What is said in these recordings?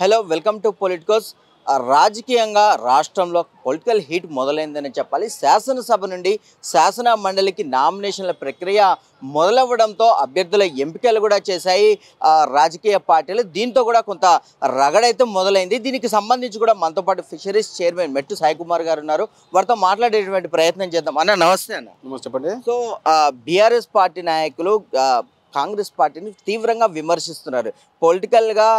Hello welcome to Politicos. రాజకీయంగా రాష్ట్రంలో political heat మొదలైందని చెప్పాలి. శాసనసభ నుండి శాసన మండలికి నామినేషన్ల ప్రక్రియ మొదలవ్వడంతో అభ్యర్థుల ఎంపికలు కూడా చేశాయి రాజకీయ పార్టీలు. దీంతో కూడా కొంత రగడైతే మొదలైంది. దీనికి సంబంధించి కూడా మనతో పాటు ఫిషరీస్ చైర్మన్ మెట్టు సాయి కుమార్ గారు ఉన్నారు. వారితో మాట్లాడేటువంటి ప్రయత్నం చేద్దాం. అన్న నమస్తే. అన్న చెప్పండి. సో బీఆర్ఎస్ పార్టీ నాయకులు కాంగ్రెస్ పార్టీని తీవ్రంగా విమర్శిస్తున్నారు. పొలిటికల్గా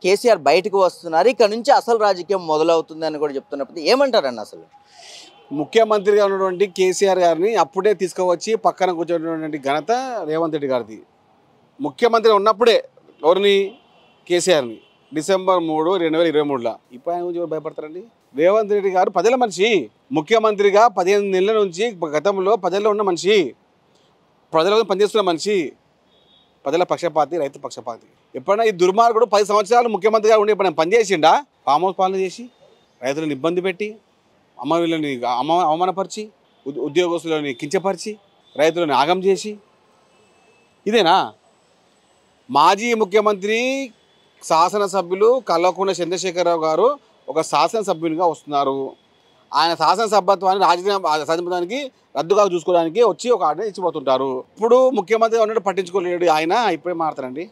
కేసీఆర్ బయటకు వస్తున్నారు, ఇక్కడ నుంచి అసలు రాజకీయం మొదలవుతుందని కూడా చెప్తున్నప్పుడు ఏమంటారన్న? అసలు ముఖ్యమంత్రిగా ఉన్నటువంటి కేసీఆర్ గారిని అప్పుడే తీసుకువచ్చి పక్కన కూర్చోటువంటి ఘనత రేవంత్ రెడ్డి గారిది. ముఖ్యమంత్రి ఉన్నప్పుడే ఎవరిని? కేసీఆర్ని. డిసెంబర్ 3, 2023లో. ఇప్పుడు ఆయన గురించి భయపడతారండి? రేవంత్ రెడ్డి గారు ప్రజల మనిషి. ముఖ్యమంత్రిగా 15 నెలల నుంచి గతంలో ప్రజల్లో ఉన్న మనిషి, ప్రజల పనిచేస్తున్న మనిషి, ప్రజల పక్షపాతి, రైతు పక్షపాతి. ఎప్పుడైనా ఈ దుర్మార్గుడు 10 సంవత్సరాలు ముఖ్యమంత్రిగా ఉండి ఎప్పుడైనా పనిచేసిండా? ఫామ్ హౌస్ పాలన చేసి రైతులను ఇబ్బంది పెట్టి, అమ్మవీళ్ళని అవమానపరిచి, ఉద్యోగస్తులని కించపరిచి, రైతులను ఆగం చేసి, ఇదేనా? మాజీ ముఖ్యమంత్రి శాసనసభ్యులు కల్వకుంట్ల చంద్రశేఖరరావు గారు ఒక శాసనసభ్యునిగా వస్తున్నారు. ఆయన శాసనసభ్యత్వాన్ని రాజధానికి రద్దుగా చూసుకోవడానికి వచ్చి ఒక ఆర్డర్ ఇచ్చిపోతుంటారు. ఇప్పుడు ముఖ్యమంత్రిగా ఉన్నట్టు పట్టించుకోలేడు ఆయన. ఇప్పుడే మారుతారండి.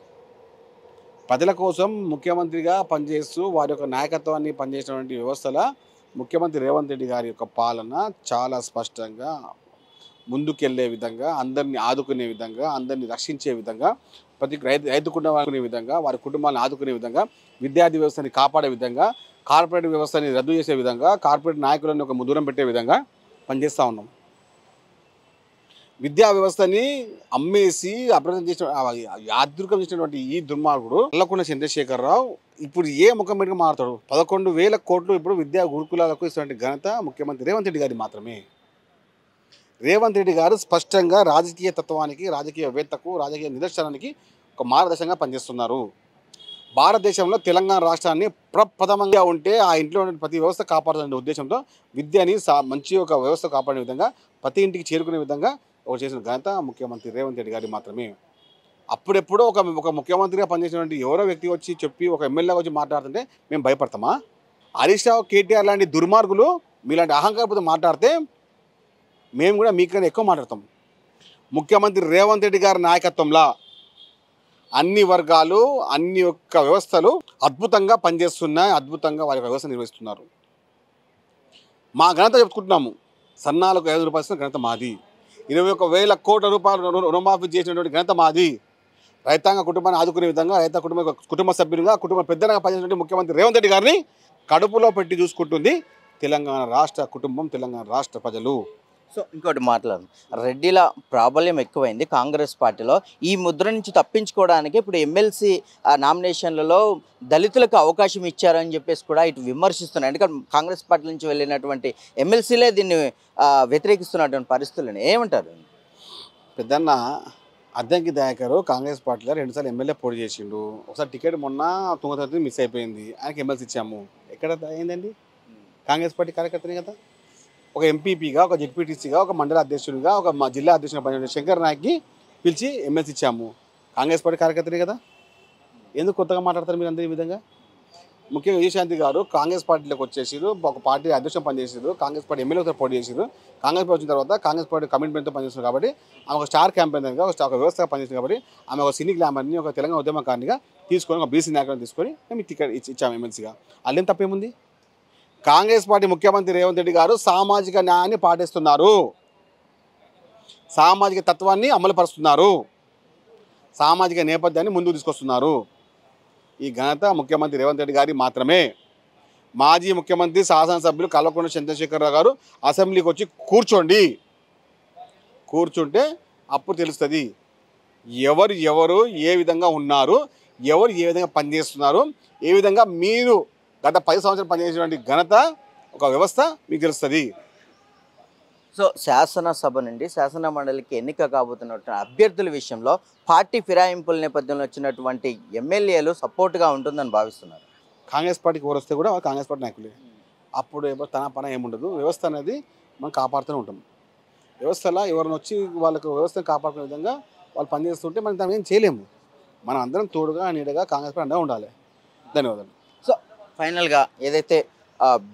ప్రజల కోసం ముఖ్యమంత్రిగా పనిచేస్తూ వారి యొక్క నాయకత్వాన్ని పనిచేసినటువంటి వ్యవస్థల ముఖ్యమంత్రి రేవంత్ రెడ్డి గారి యొక్క పాలన చాలా స్పష్టంగా ముందుకెళ్లే విధంగా, అందరినీ ఆదుకునే విధంగా, అందరినీ రక్షించే విధంగా, ప్రతి రైతు కుటుంబాన్ని విధంగా, వారి కుటుంబాలను ఆదుకునే విధంగా, విద్యార్థి వ్యవస్థని కాపాడే విధంగా, కార్పొరేట్ వ్యవస్థని రద్దు చేసే విధంగా, కార్పొరేట్ నాయకులను ఒక దూరం పెట్టే విధంగా పనిచేస్తూ ఉన్నాం. విద్యా వ్యవస్థని అమ్మేసి అభివృద్ధి చేసిన యాదృకం చేసినటువంటి ఈ దుర్మార్గుడు కల్వకుంట్ల చంద్రశేఖరరావు ఇప్పుడు ఏ ముఖం పెట్టుకు మారుతాడు? 11,000 కోట్లు ఇప్పుడు విద్యా గురుకులాలకు ఇస్తున్న ఘనత ముఖ్యమంత్రి రేవంత్ రెడ్డి గారి మాత్రమే. రేవంత్ రెడ్డి గారు స్పష్టంగా రాజకీయ తత్వానికి, రాజకీయవేత్తకు, రాజకీయ నిదర్శనానికి ఒక మార్గదర్శకంగా పనిచేస్తున్నారు. భారతదేశంలో తెలంగాణ రాష్ట్రాన్ని ప్రప్రథమంగా ఉంటే ఆ ఇంట్లో ఉన్న ప్రతి వ్యవస్థ కాపాడుతున్న ఉద్దేశంతో విద్యని మంచి ఒక వ్యవస్థ కాపాడే విధంగా, ప్రతి ఇంటికి చేరుకునే విధంగా ఒక చేసిన ఘనత ముఖ్యమంత్రి రేవంత్ రెడ్డి గారి మాత్రమే. అప్పుడెప్పుడో ఒక ముఖ్యమంత్రిగా పనిచేసినటువంటి ఎవరో వ్యక్తి వచ్చి చెప్పి, ఒక ఎమ్మెల్యేగా వచ్చి మాట్లాడుతుంటే మేము భయపడతామా? హరీష్ రావు, కేటీఆర్ లాంటి దుర్మార్గులు మీలాంటి అహంకారపూరిత మాట్లాడితే మేము కూడా మీకన్నా ఎక్కువ మాట్లాడతాం. ముఖ్యమంత్రి రేవంత్ రెడ్డి గారి నాయకత్వంలో అన్ని వర్గాలు, అన్ని యొక్క వ్యవస్థలు అద్భుతంగా పనిచేస్తున్నాయి, అద్భుతంగా వారి యొక్క వ్యవస్థ నిర్వహిస్తున్నారు. మా ఘనత చెప్పుకుంటున్నాము. సన్నాలకు 5 రూపాయలు ఘనత మాది. 21,000 కోట్ల రూపాయలు రుణమాఫీ చేసినటువంటి ఘనత మాది. రైతాంగ కుటుంబాన్ని ఆదుకునే విధంగా, కుటుంబ సభ్యులుగా, కుటుంబ పెద్దగా పనిచేసినటువంటి ముఖ్యమంత్రి రేవంత్ రెడ్డి గారిని కడుపులో పెట్టి చూసుకుంటుంది తెలంగాణ రాష్ట్ర కుటుంబం, తెలంగాణ రాష్ట్ర ప్రజలు. సో ఇంకోటి మాట్లాడు, రెడ్డిల ప్రాబల్యం ఎక్కువైంది కాంగ్రెస్ పార్టీలో. ఈ ముద్ర నుంచి తప్పించుకోవడానికి ఇప్పుడు ఎమ్మెల్సీ నామినేషన్లలో దళితులకు అవకాశం ఇచ్చారని చెప్పేసి కూడా ఇటు విమర్శిస్తున్నారు. ఎందుకంటే కాంగ్రెస్ పార్టీ నుంచి వెళ్ళినటువంటి ఎమ్మెల్సీలే దీన్ని వ్యతిరేకిస్తున్నటువంటి పరిస్థితులను ఏమంటారు? పెద్దన్న అద్దంకి దయాకర్ కాంగ్రెస్ పార్టీలో 2 సార్లు ఎమ్మెల్యే పోటీ చేసిండు. ఒకసారి టికెట్ మొన్న తుంగతుర్తి మిస్ అయిపోయింది, ఆయనకి ఎమ్మెల్సీ ఇచ్చాము. ఎక్కడ అయిందండి? కాంగ్రెస్ పార్టీ కార్యకర్తనే కదా. ఒక ఎంపీపీగా, ఒక జెడ్పీటీసీగా, ఒక మండల అధ్యక్షుడిగా, ఒక జిల్లా అధ్యక్షుడిగా పనిచేసిన శంకర్ నాయక్కి పిలిచి ఎమ్మెల్సీ ఇచ్చాము. కాంగ్రెస్ పార్టీ కార్యకర్తనే కదా. ఎందుకు కొత్తగా మాట్లాడతారు మీరు అందరూ ఈ విధంగా? ముఖ్యంగా విజయశాంతి గారు కాంగ్రెస్ పార్టీలోకి వచ్చేసారు, ఒక పార్టీ అధ్యక్షుడు పనిచేసారు, కాంగ్రెస్ పార్టీ ఎమ్మెల్యేతో పోటీ చేసారు. కాంగ్రెస్ పార్టీ వచ్చిన తర్వాత కాంగ్రెస్ పార్టీ కమిట్మెంట్తో పనిచేస్తున్నారు కాబట్టి, ఆమె ఒక స్టార్ క్యాంపెయిన్ ఒక వ్యవస్థగా పనిచేస్తుంది కాబట్టి, ఆమె ఒక సినీ గ్లామర్ని, ఒక తెలంగాణ ఉద్యమకారినిగా తీసుకొని, ఒక బీసీ నాయకులను తీసుకొని మేము టికెట్ ఇచ్చాము ఎమ్మెల్సీగా. అల్లేం తప్పేముంది? కాంగ్రెస్ పార్టీ ముఖ్యమంత్రి రేవంత్ రెడ్డి గారు సామాజిక న్యాయాన్ని పాటిస్తున్నారు, సామాజిక తత్వాన్ని అమలుపరుస్తున్నారు, సామాజిక నేపథ్యాన్ని ముందుకు తీసుకొస్తున్నారు. ఈ ఘనత ముఖ్యమంత్రి రేవంత్ రెడ్డి గారి మాత్రమే. మాజీ ముఖ్యమంత్రి శాసనసభ్యులు కల్వకుంట్ల చంద్రశేఖరరావు గారు అసెంబ్లీకి వచ్చి కూర్చుంటే అప్పుడు తెలుస్తుంది ఎవరు ఏ విధంగా ఉన్నారు, ఎవరు ఏ విధంగా పనిచేస్తున్నారు, ఏ విధంగా మీరు గత 10 సంవత్సరాలు పనిచేసినటువంటి ఘనత, ఒక వ్యవస్థ మీకు తెలుస్తుంది. సో శాసనసభ నుండి శాసన మండలికి ఎన్నిక కాబోతున్నటువంటి అభ్యర్థుల విషయంలో పార్టీ ఫిరాయింపుల నేపథ్యంలో వచ్చినటువంటి ఎమ్మెల్యేలు సపోర్ట్గా ఉంటుందని భావిస్తున్నారు. కాంగ్రెస్ పార్టీకి ఎవరు వస్తే కూడా కాంగ్రెస్ పార్టీ నాయకులే. అప్పుడు ఎవరు తన పన ఏముండదు. వ్యవస్థ అనేది మనం కాపాడుతూనే ఉంటాం. వ్యవస్థలో ఎవరిని వచ్చి వాళ్ళకు వ్యవస్థను కాపాడుకునే విధంగా వాళ్ళు పనిచేస్తుంటే మనం దాన్ని ఏం చేయలేము. మనం అందరం తోడుగా, నీడగా కాంగ్రెస్ పార్టీ అండగా ఉండాలి. ధన్యవాదాలు. సో ఫైనల్గా ఏదైతే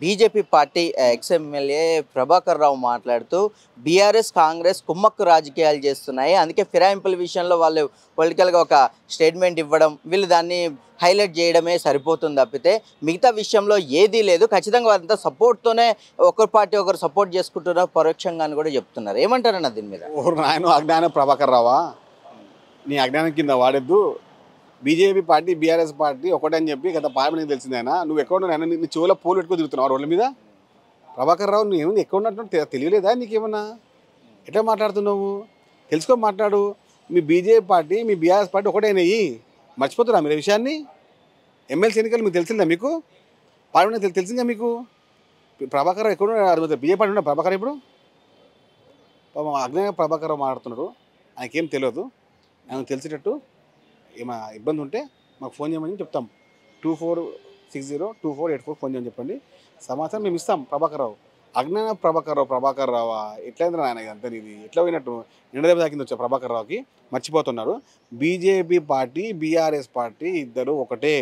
BJP party ex-MLA Prabhakar Rao మాట్లాడుతూ బీఆర్ఎస్ కాంగ్రెస్ కుమ్మక్కు రాజకీయాలు చేస్తున్నాయి, అందుకే ఫిరాయింపుల విషయంలో వాళ్ళు పొలిటికల్గా ఒక స్టేట్మెంట్ ఇవ్వడం, వీళ్ళు దాన్ని హైలైట్ చేయడమే సరిపోతుంది తప్పితే మిగతా విషయంలో ఏదీ లేదు, ఖచ్చితంగా వారంతా సపోర్ట్తోనే ఒకరి పార్టీ ఒకరు సపోర్ట్ చేసుకుంటున్నారు పరోక్షంగా అని కూడా చెప్తున్నారు. ఏమంటారన్న దీని మీద? నాయన అజ్ఞానం ప్రభాకర్ రావా, నీ అజ్ఞానం కింద వాడద్దు. బీజేపీ పార్టీ బీఆర్ఎస్ పార్టీ ఒకటే అని చెప్పి గత పార్లమెంట్కి తెలిసిందైనా నువ్వు ఎక్కడ నీ చెవులో పూలు పెట్టుకుని తిరుగుతున్నావు రోడ్ల మీద. ప్రభాకర్ రావు నువ్వు ఏమైంది ఎక్కడ ఉన్నట్టు తెలియలేదా నీకేమన్నా? ఎట్లా మాట్లాడుతున్నావు? తెలుసుకో మాట్లాడు. మీ బీజేపీ పార్టీ మీ బీఆర్ఎస్ పార్టీ ఒకటైనాయి, మర్చిపోతున్నా మీరు విషయాన్ని. ఎమ్మెల్సీ ఎన్నికలు మీకు తెలిసిందా? మీకు పార్లమెంట్ తెలిసిందా మీకు? ప్రభాకర్ రావు ఎక్కడ బీజేపీ పార్టీ ఉన్నా ప్రభాకర్ ఇప్పుడు అజ్ఞాన ప్రభాకర్ రావు మాట్లాడుతున్నాడు, ఆయనకేం తెలియదు. ఆయన తెలిసేటట్టు ఏమైనా ఇబ్బంది ఉంటే మాకు ఫోన్ చేయమని చెప్తాం. 24602484 ఫోన్ చేయమని చెప్పండి, సమాచారం మేము ఇస్తాం. ప్రభాకర్ రావు అజ్ఞాన ప్రభాకర్ రావా ఎట్లయింది ఆయన ఇదంతా? ఇది ఎట్లా పోయినట్టు నిండదేవ తాకింది వచ్చా ప్రభాకర్ రావుకి, మర్చిపోతున్నారు. బీజేపీ పార్టీ బీఆర్ఎస్ పార్టీ ఇద్దరు ఒకటే.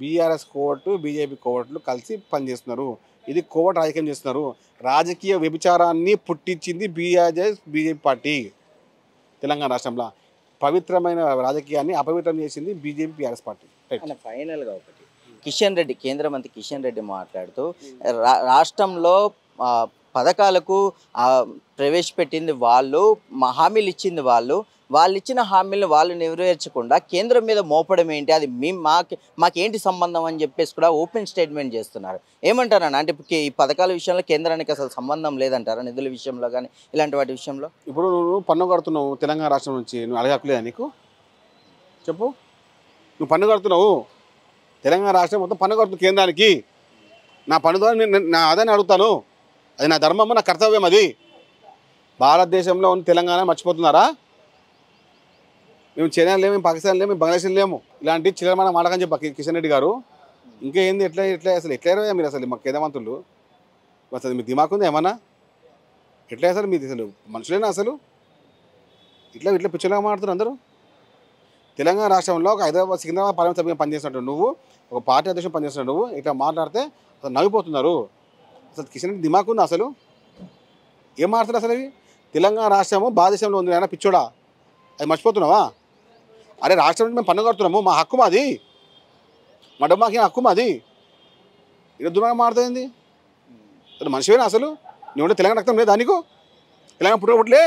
బీఆర్ఎస్ కోవట్లు బీజేపీ కోవట్లు కలిసి పనిచేస్తున్నారు. ఇది కోవట్ రాజకీయం చేస్తున్నారు. రాజకీయ వ్యభిచారాన్ని పుట్టించింది బీజేపీ పార్టీ. తెలంగాణ రాష్ట్రంలో పవిత్రమైన రాజకీయాన్ని అపవిత్రం చేసింది బీజేపీ బీఆర్ఎస్ పార్టీ. ఫైనల్గా ఒకటి, కిషన్ రెడ్డి కేంద్ర మంత్రి కిషన్ రెడ్డి మాట్లాడుతూ రాష్ట్రంలో పథకాలకు ప్రవేశపెట్టింది వాళ్ళు, హామీలు ఇచ్చింది వాళ్ళు ఇచ్చిన హామీలను వాళ్ళు నెరవేర్చకుండా కేంద్రం మీద మోపడం ఏంటి, అది మాకేంటి సంబంధం అని చెప్పేసి కూడా ఓపెన్ స్టేట్మెంట్ చేస్తున్నారు. ఏమంటారన్న? అంటే ఈ పథకాల విషయంలో కేంద్రానికి అసలు సంబంధం లేదంటారా? నిధుల విషయంలో కానీ ఇలాంటి వాటి విషయంలో? ఇప్పుడు నువ్వు పన్ను కడుతున్నావు తెలంగాణ రాష్ట్రం నుంచి, నువ్వు అడగలేదా? నీకు చెప్పు, నువ్వు పన్ను కడుతున్నావు తెలంగాణ రాష్ట్రం మొత్తం పన్ను కడుతుంది కేంద్రానికి. నా పన్ను ద్వారా నా అదని అడుగుతాను, అది నా ధర్మము, నా కర్తవ్యం. అది భారతదేశంలో ఉన్న తెలంగాణ మర్చిపోతున్నారా? మేము చైనా లేము, మేము పాకిస్తాన్ లేము, మేము బంగ్లాదేశ్ లేము. ఇలాంటి చిల్లరమైన మాటకని చెప్పి కిషన్ రెడ్డి గారు ఇంకా ఏంది? ఎట్లా అసలు ఎట్లా మీరు అసలు మా కేంద్రమంత్రులు అసలు మీ దిమాకు ఉంది ఏమన్నా? ఎట్లా అసలు మీది అసలు మనుషులేనా అసలు? ఇట్లా పిచ్చోళ్ళగా మాట్లాడుతున్నారు అందరూ. తెలంగాణ రాష్ట్రంలో ఒక సికింద్రాబాద్ పార్లమెంట్ సభ్యుగా పనిచేస్తున్నట్టు నువ్వు, ఒక పార్టీ అధ్యక్షుడు పనిచేస్తున్నట్టు నువ్వు ఇట్లా మాట్లాడితే అసలు నవ్విపోతున్నారు. అసలు కిషన్ రెడ్డి దిమాకు ఉందా అసలు? ఏం మాట్లాడుతున్నారు అసలు? అవి తెలంగాణ రాష్ట్రము భారతదేశంలో ఉంది ఆయన పిచ్చోడా, అది మర్చిపోతున్నావా? అరే రాష్ట్రం నుంచి మేము పన్ను కడుతున్నాము, మా హక్కు మాది, మా డబ్బు మాకేం హక్కు మాది. ఇలా దుమాగా మారుతుంది. అసలు మనిషివేనా అసలు? నువ్వు తెలంగాణ రక్తం లేదా నీకు? తెలంగాణ పుట్టలే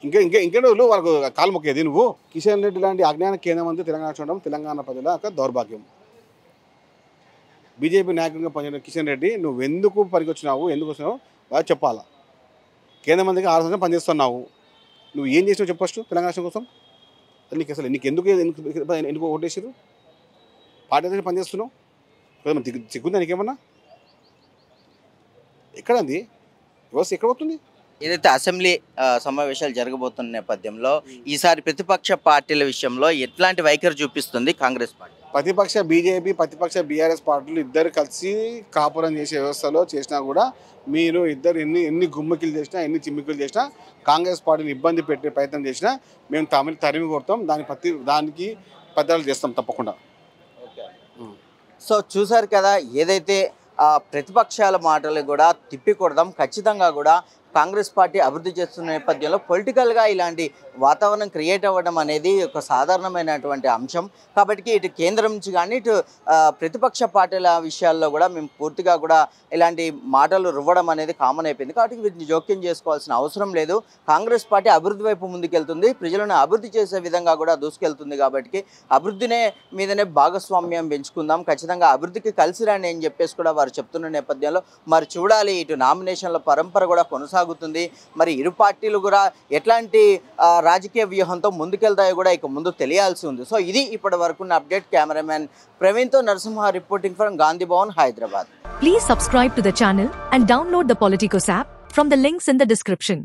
ఇంకే రోజులు వాళ్ళకు కాలు మొక్కేది నువ్వు. కిషన్ రెడ్డి లాంటి అజ్ఞాన కేంద్ర మంత్రి తెలంగాణ చూడడం తెలంగాణ ప్రజల యొక్క దౌర్భాగ్యం. బీజేపీ నాయకుడిగా పనిచేసిన కిషన్ రెడ్డి నువ్వు ఎందుకు పనికొచ్చినావు, ఎందుకు వచ్చినావు బాగా చెప్పాలా. కేంద్ర మంత్రిగా 6 సంవత్సరాలు పనిచేస్తున్నావు, నువ్వు ఏం చేసినావు చెప్పచ్చు తెలంగాణ రాష్ట్రం కోసం? నీకు అసలు ఎందుకు ఓటేసారు? పార్టీ దగ్గర పనిచేస్తున్నావు, సిగ్గుందా నీకేమన్నా? ఎక్కడంది వ్యవస్థ ఎక్కడ పోతుంది? ఏదైతే అసెంబ్లీ సమావేశాలు జరగబోతున్న నేపథ్యంలో ఈసారి ప్రతిపక్ష పార్టీల విషయంలో ఎట్లాంటి వైఖరి చూపిస్తుంది కాంగ్రెస్ పార్టీ? ప్రతిపక్ష బీజేపీ ప్రతిపక్ష బీఆర్ఎస్ పార్టీలు ఇద్దరు కలిసి కాపురం చేసే వ్యవస్థలో చేసినా కూడా మీరు ఇద్దరు ఎన్ని గుమ్మికిలు చేసినా, ఎన్ని చిమ్మికులు చేసినా, కాంగ్రెస్ పార్టీని ఇబ్బంది పెట్టే ప్రయత్నం చేసినా మేము తరిమి కొడతాం. దానికి పద్ధతులు చేస్తాం తప్పకుండా. సో చూసారు కదా, ఏదైతే ప్రతిపక్షాల మాటలు కూడా తిప్పికొడదాం, ఖచ్చితంగా కూడా కాంగ్రెస్ పార్టీ అభివృద్ధి చేస్తున్న నేపథ్యంలో పొలిటికల్గా ఇలాంటి వాతావరణం క్రియేట్ అవ్వడం అనేది ఒక సాధారణమైనటువంటి అంశం. కాబట్టి ఇటు కేంద్రం నుంచి కానీ ఇటు ప్రతిపక్ష పార్టీల విషయాల్లో కూడా మేము పూర్తిగా కూడా ఇలాంటి మాటలు రువ్వడం అనేది కామన్ అయిపోయింది. కాబట్టి వీటిని జోక్యం చేసుకోవాల్సిన అవసరం లేదు. కాంగ్రెస్ పార్టీ అభివృద్ధి వైపు ముందుకెళ్తుంది, ప్రజలను అభివృద్ధి చేసే విధంగా కూడా దూసుకెళ్తుంది. కాబట్టి అభివృద్ధినే మీదనే భాగస్వామ్యం పెంచుకుందాం, ఖచ్చితంగా అభివృద్ధికి కలిసి రండి అని చెప్పేసి కూడా వారు చెప్తున్న నేపథ్యంలో మరి చూడాలి, ఇటు నామినేషన్ల పరంపర కూడా కొనసాగుతుంది. మరి ఇరు పార్టీలు కూడా ఎట్లాంటి రాజకీయ వ్యూహంతో ముందుకెళ్తాయో కూడా ఇక ముందు తెలియాల్సి ఉంది. సో ఇది ఇప్పటి వరకున్న అప్డేట్. కెమెరామెన్ ప్రవీణ్తో Narasimha reporting from Gandhi Bhavan, Hyderabad. Please subscribe to the channel and download the Politicos app from the links in the description.